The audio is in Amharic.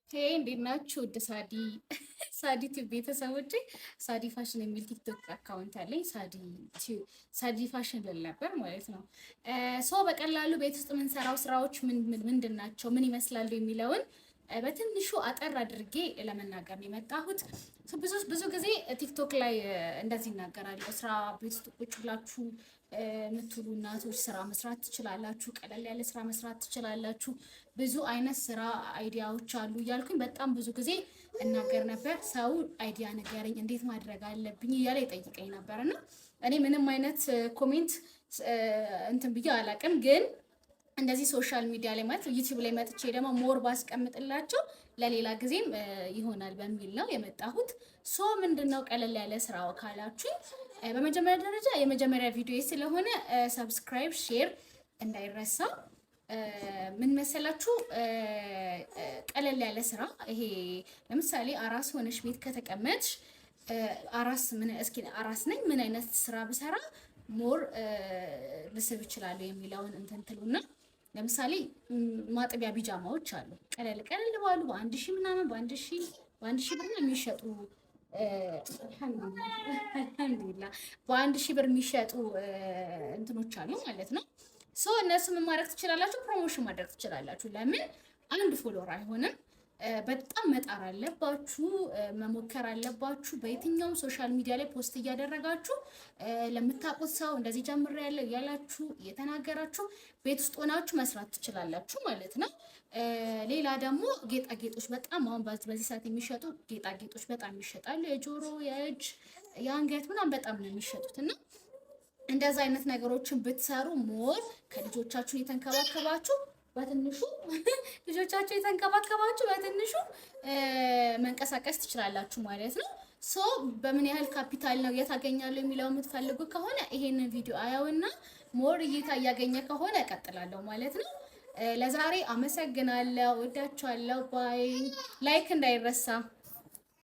እንዴት ናችሁ? ወደ ሳዲ ቲዩብ ቤተሰቦቼ ሳዲ ፋሽን የሚል ቲክቶክ አካውንት አለኝ። ሳዲ ፋሽን ልል ነበር ማለት ነው። ሰው በቀላሉ ቤት ውስጥ የምንሰራው ስራዎች ምንድን ናቸው፣ ምን ይመስላሉ የሚለውን በትንሹ አጠር አድርጌ ለመናገር ነው የመጣሁት። ብዙ ጊዜ ቲክቶክ ላይ እንደዚህ ይናገራለሁ። ስራ ቤት ውስጥ ቁጭ ብላችሁ የምትውሉ እናቶች ስራ መስራት ትችላላችሁ፣ ቀለል ያለ ስራ መስራት ትችላላችሁ፣ ብዙ አይነት ስራ አይዲያዎች አሉ እያልኩኝ በጣም ብዙ ጊዜ እናገር ነበር። ሰው አይዲያ ንገረኝ፣ እንዴት ማድረግ አለብኝ እያለ ይጠይቀኝ ነበር እና እኔ ምንም አይነት ኮሜንት እንትን ብዬ አላውቅም ግን እንደዚህ ሶሻል ሚዲያ ላይ ማለት ዩቲዩብ ላይ መጥቼ ደግሞ ሞር ባስቀምጥላቸው ለሌላ ጊዜም ይሆናል በሚል ነው የመጣሁት። ምንድነው ቀለል ያለ ስራው ካላችሁ በመጀመሪያ ደረጃ የመጀመሪያ ቪዲዮ ስለሆነ ሰብስክራይብ፣ ሼር እንዳይረሳ። ምን መሰላችሁ ቀለል ያለ ስራ ይሄ ለምሳሌ አራስ ሆነሽ ቤት ከተቀመጥሽ አራስ ነኝ ምን አይነት ስራ ብሰራ ሞር ልስብ ይችላል የሚለውን እንትን ትሉና ለምሳሌ ማጠቢያ ቢጃማዎች አሉ ቀለል ባሉ በአንድ ሺህ ምናምን በአንድ ሺህ ብር የሚሸጡ አልሐምዱሊላህ በአንድ ሺህ ብር የሚሸጡ እንትኖች አሉ ማለት ነው። እነሱ ምን ማድረግ ትችላላችሁ? ፕሮሞሽን ማድረግ ትችላላችሁ። ለምን አንድ ፎሎወር አይሆንም። በጣም መጣር አለባችሁ፣ መሞከር አለባችሁ። በየትኛውም ሶሻል ሚዲያ ላይ ፖስት እያደረጋችሁ ለምታውቁት ሰው እንደዚህ ጀምሬያለሁ እያላችሁ እየተናገራችሁ ቤት ውስጥ ሆናችሁ መስራት ትችላላችሁ ማለት ነው። ሌላ ደግሞ ጌጣጌጦች በጣም አሁን በዚህ ሰዓት የሚሸጡ ጌጣጌጦች በጣም ይሸጣሉ። የጆሮ፣ የእጅ፣ የአንገት ምናምን በጣም ነው የሚሸጡት እና እንደዛ አይነት ነገሮችን ብትሰሩ ሞር ከልጆቻችሁን የተንከባከባችሁ በትንሹ ልጆቻችሁ የተንከባከባችሁ በትንሹ መንቀሳቀስ ትችላላችሁ ማለት ነው። በምን ያህል ካፒታል ነው የታገኛለሁ የሚለው የምትፈልጉ ከሆነ ይሄንን ቪዲዮ አያውና ሞር እይታ እያገኘ ከሆነ እቀጥላለሁ ማለት ነው። ለዛሬ አመሰግናለሁ፣ ወዳችኋለሁ። ባይ። ላይክ እንዳይረሳ።